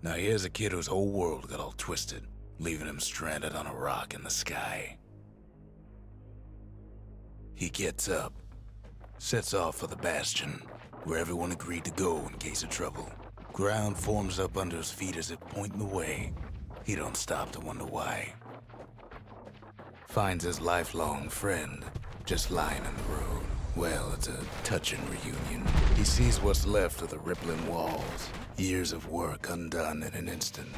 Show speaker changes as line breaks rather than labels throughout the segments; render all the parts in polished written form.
Now here's a kid whose whole world got all twisted, leaving him stranded on a rock in the sky. He gets up, sets off for the Bastion, where everyone agreed to go in case of trouble. Ground forms up under his feet as if pointing the way. He don't stop to wonder why. Finds his lifelong friend just lying in the road. Well, it's a touching reunion. He sees what's left of the rippling walls. Years of work undone in an instant.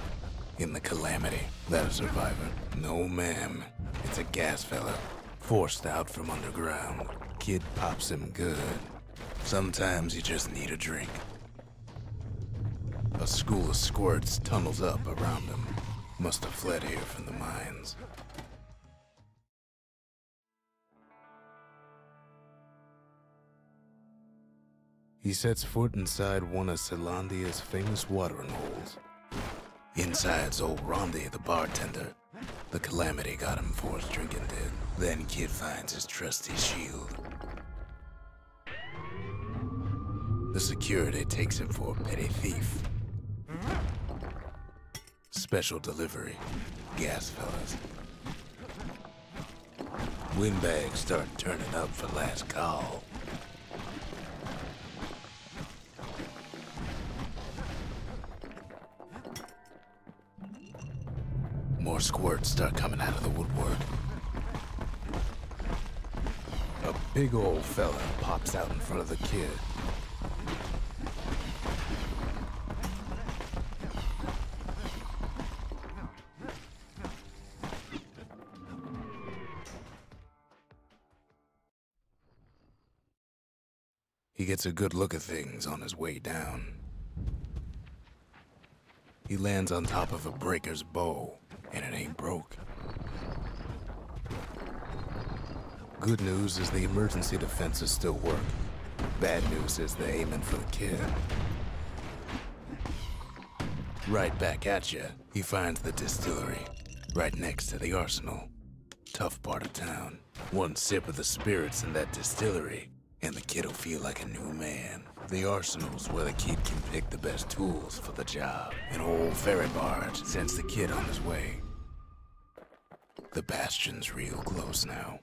In the calamity, that a survivor? No, ma'am. It's a gas fella, forced out from underground. Kid pops him good. Sometimes you just need a drink. A school of squirts tunnels up around him. Must have fled here from the mines. He sets foot inside one of Zealandia's famous watering holes. Inside's old Rondi, the bartender. The calamity got him for his drinking did. Then Kid finds his trusty shield. The security takes him for a petty thief. Special delivery. Gas fellas. Windbags start turning up for last call. More squirts start coming out of the woodwork. A big old fella pops out in front of the kid. He gets a good look at things on his way down. He lands on top of a breaker's bow, and it ain't broke. Good news is the emergency defenses still work. Bad news is they're aiming for the kid. Right back at you, he finds the distillery, right next to the arsenal. Tough part of town. One sip of the spirits in that distillery, and the kid'll feel like a new man. The arsenal's where the kid can pick the best tools for the job. An old ferry barge sends the kid on his way. The Bastion's real close now.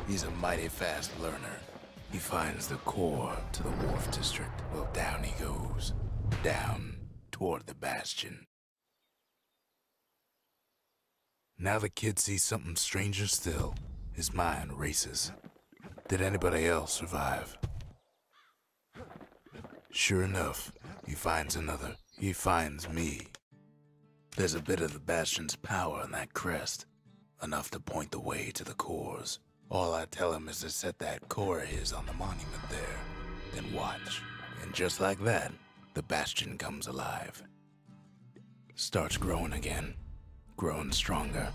He's a mighty fast learner. He finds the core to the Wharf District. Well, down he goes. Down toward the Bastion. Now the kid sees something stranger still. His mind races. Did anybody else survive? Sure enough, he finds another. He finds me. There's a bit of the Bastion's power in that crest. Enough to point the way to the cores. All I tell him is to set that core of his on the monument there, then watch. And just like that, the Bastion comes alive. Starts growing again, growing stronger.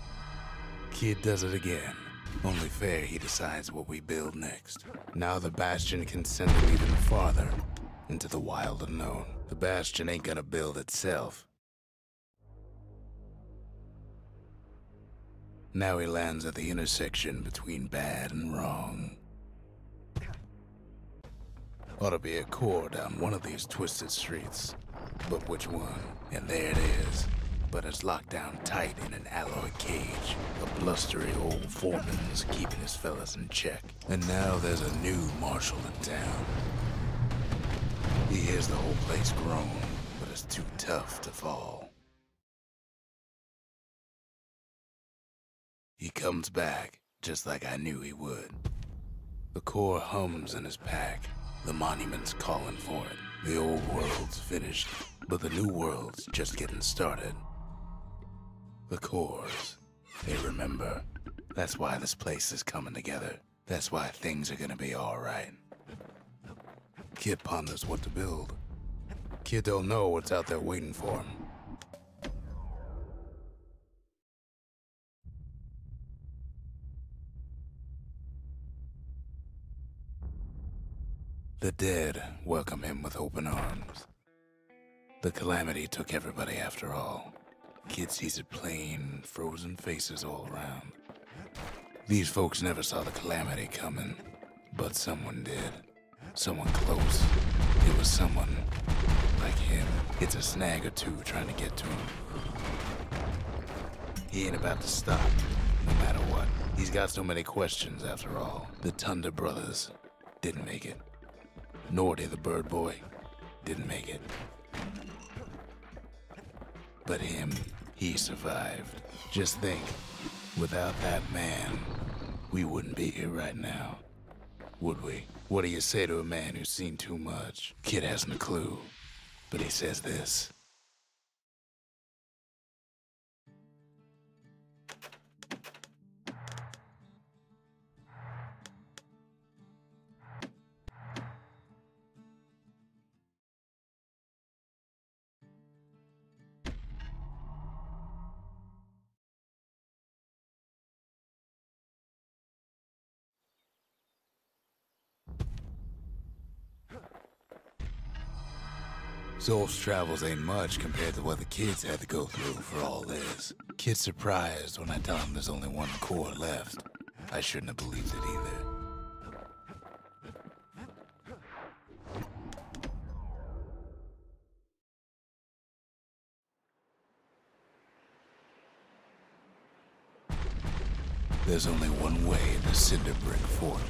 Kid does it again. Only fair he decides what we build next. Now the Bastion can send him even farther into the wild unknown. The Bastion ain't gonna build itself. Now he lands at the intersection between bad and wrong. Ought to be a core down one of these twisted streets. But which one? And there it is. But it's locked down tight in an alloy cage. A blustery old foreman's keeping his fellas in check. And now there's a new marshal in town. He hears the whole place groan, but it's too tough to fall. He comes back, just like I knew he would. The core hums in his pack. The monument's calling for it. The old world's finished, but the new world's just getting started. The cores, they remember. That's why this place is coming together. That's why things are gonna be all right. Kid ponders what to build. Kid don't know what's out there waiting for him. The dead welcome him with open arms. The calamity took everybody after all. Kid sees it plain, frozen faces all around. These folks never saw the calamity coming, but someone did. Someone close. It was someone like him. It's a snag or two trying to get to him. He ain't about to stop, no matter what. He's got so many questions after all. The Thunder brothers didn't make it. Nordy the bird boy didn't make it. But him, he survived. Just think, without that man, we wouldn't be here right now, would we? What do you say to a man who's seen too much? Kid hasn't a clue, but he says this. Zolf's travels ain't much compared to what the kids had to go through for all this. Kid's surprised when I tell him there's only one core left. I shouldn't have believed it either. There's only one way to Cinder Brick Fort.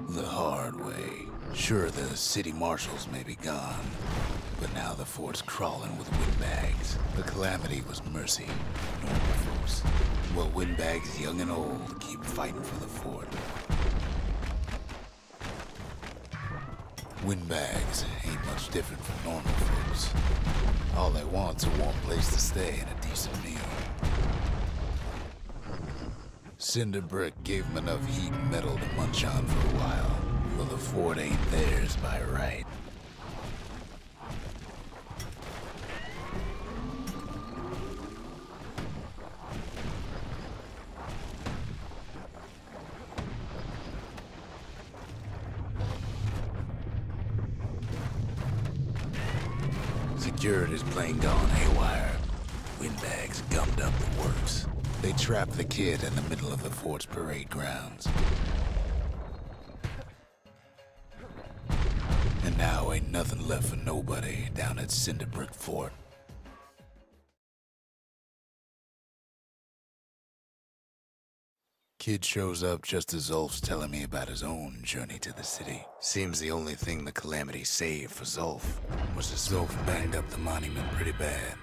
The hard way. Sure, the city marshals may be gone, but now the fort's crawling with windbags. The calamity was mercy, normal folks. Well, windbags young and old keep fighting for the fort. Windbags ain't much different from normal folks. All they want's a warm place to stay and a decent meal. Cinder Brick gave them enough heat and metal to munch on for a while. Well, the fort ain't theirs by right. Security's plain gone haywire. Windbags gummed up the works. They trapped the kid in the middle of the fort's parade grounds. And now ain't nothing left for nobody down at Cinder Brick Fort. Kid shows up just as Zolf's telling me about his own journey to the city. Seems the only thing the calamity saved for Zolf was that Zolf banged up the monument pretty bad.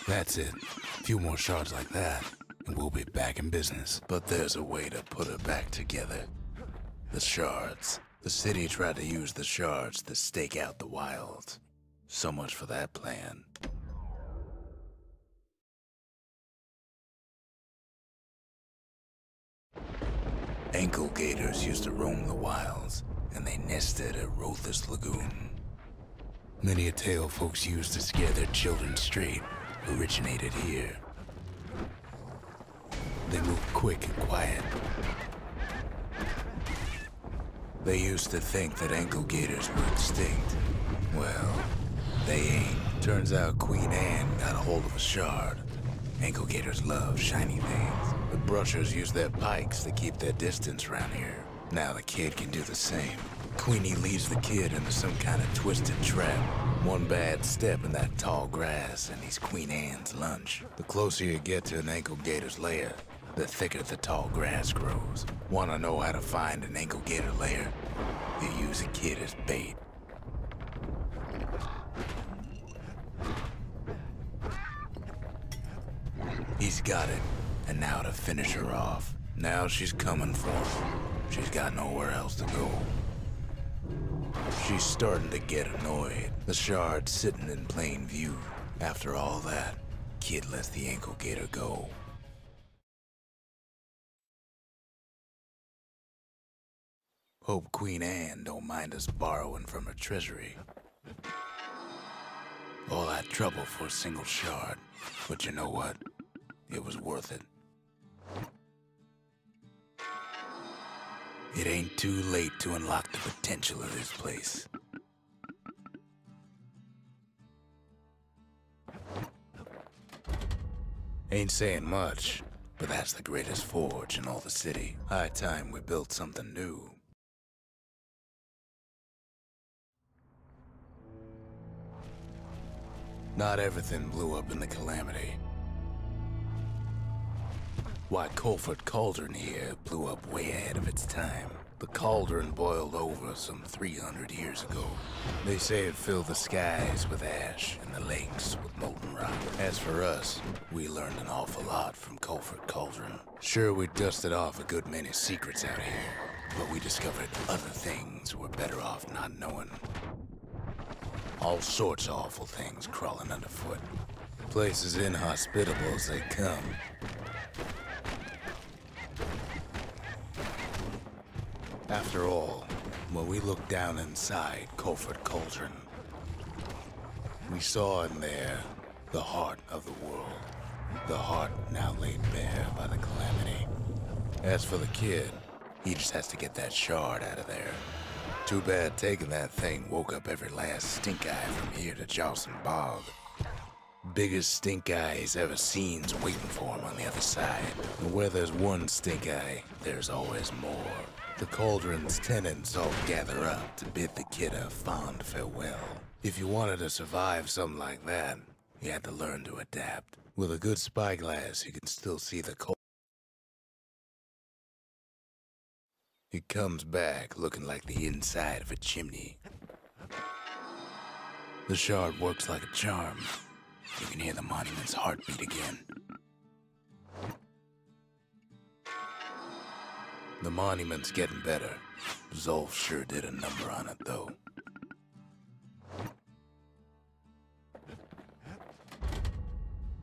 That's it. A few more shards like that, and we'll be back in business. But there's a way to put it back together. The shards. The city tried to use the shards to stake out the wilds. So much for that plan. Ankle gators used to roam the wilds, and they nested at Rothus Lagoon. Many a tale folks used to scare their children straight originated here. They moved quick and quiet. They used to think that ankle gators were extinct. Well, they ain't. Turns out Queen Anne got a hold of a shard. Ankle gators love shiny things. The brushers use their pikes to keep their distance around here. Now the kid can do the same. Queenie leads the kid into some kind of twisted trap. One bad step in that tall grass and he's Queen Anne's lunch. The closer you get to an ankle gator's lair, the thicker the tall grass grows. Want to know how to find an ankle gator lair? You use a kid as bait. He's got it, and now to finish her off. Now she's coming for him. She's got nowhere else to go. She's starting to get annoyed. The shard's sitting in plain view. After all that, kid lets the ankle gator go. Hope Queen Anne don't mind us borrowing from her treasury. All that trouble for a single shard. But you know what? It was worth it. It ain't too late to unlock the potential of this place. Ain't saying much, but that's the greatest forge in all the city. High time we built something new. Not everything blew up in the calamity. Why, Colford Cauldron here blew up way ahead of its time. The cauldron boiled over some 300 years ago. They say it filled the skies with ash and the lakes with molten rock. As for us, we learned an awful lot from Colford Cauldron. Sure, we dusted off a good many secrets out here, but we discovered other things we're better off not knowing. All sorts of awful things crawling underfoot. Place as inhospitable as they come. After all, when we looked down inside Colford Cauldron, we saw in there the heart of the world. The heart now laid bare by the calamity. As for the kid, he just has to get that shard out of there. Too bad taking that thing woke up every last stink eye from here to Jocelyn Bog. Biggest stink eye he's ever seen's waiting for him on the other side. And where there's one stink eye, there's always more. The cauldron's tenants all gather up to bid the kid a fond farewell. If you wanted to survive something like that, you had to learn to adapt. With a good spyglass, you can still see the cauldron. It comes back looking like the inside of a chimney. The shard works like a charm. You can hear the monument's heartbeat again. The monument's getting better. Zolf sure did a number on it, though.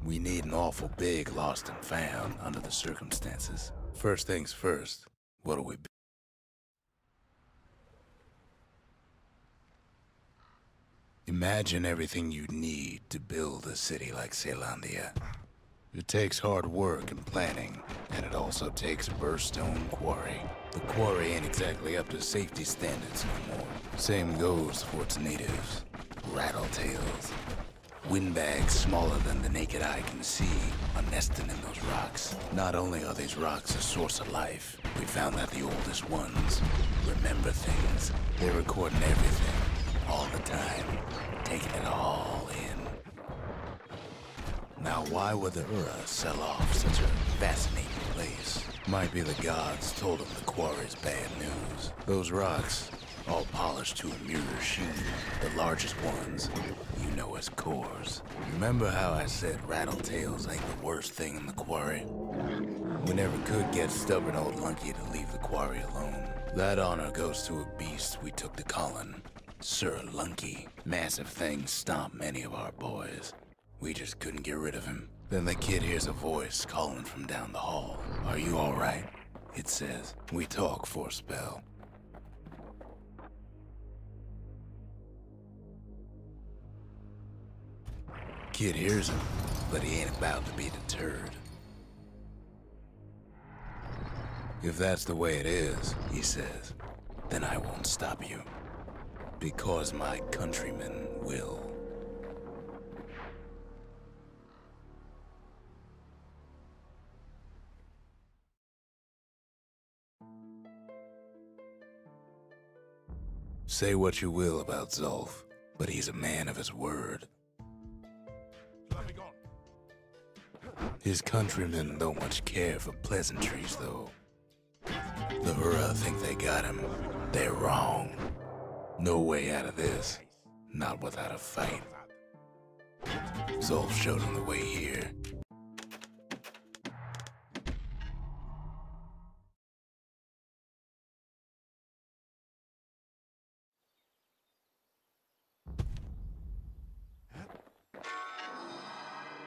We need an awful big lost and found under the circumstances. First things first, what do we do? Imagine everything you need to build a city like Caelondia. It takes hard work and planning, and it also takes a burstone quarry. The quarry ain't exactly up to safety standards no more. Same goes for its natives. Rattletails. Windbags smaller than the naked eye can see are nesting in those rocks. Not only are these rocks a source of life, we found that the oldest ones remember things. They're recording everything, all the time, taking it all in. Now, why would the Ura sell off such a fascinating place? Might be the gods told them the quarry's bad news. Those rocks, all polished to a mirror sheen, the largest ones, you know as cores. Remember how I said rattletails ain't the worst thing in the quarry? We never could get stubborn old Lunky to leave the quarry alone. That honor goes to a beast we took to Colin, Sir Lunky. Massive things stomp many of our boys. We just couldn't get rid of him. Then the kid hears a voice calling from down the hall. "Are you all right?" it says. We talk for a spell. Kid hears him, but he ain't about to be deterred. "If that's the way it is," he says, "then I won't stop you. Because my countrymen will." Say what you will about Zolf, but he's a man of his word. His countrymen don't much care for pleasantries, though. The Ura think they got him. They're wrong. No way out of this. Not without a fight. Zolf showed him the way here.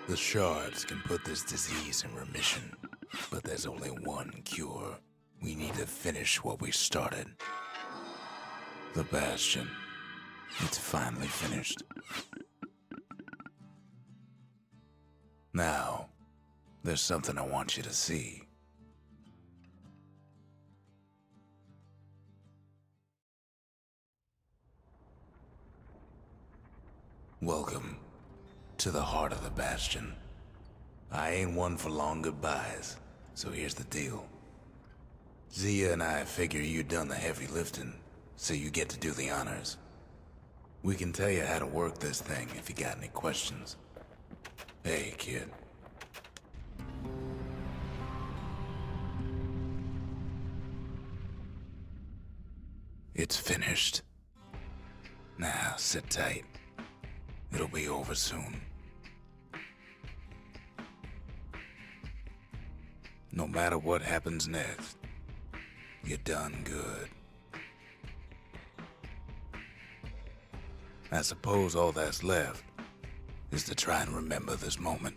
The shards can put this disease in remission, but there's only one cure. We need to finish what we started. The Bastion. It's finally finished. Now, there's something I want you to see. Welcome to the heart of the Bastion. I ain't one for long goodbyes, so here's the deal. Zia and I figure you done the heavy lifting, so you get to do the honors. We can tell you how to work this thing if you got any questions. Hey, kid. It's finished. Now, sit tight. It'll be over soon. No matter what happens next, you're done good. I suppose all that's left is to try and remember this moment.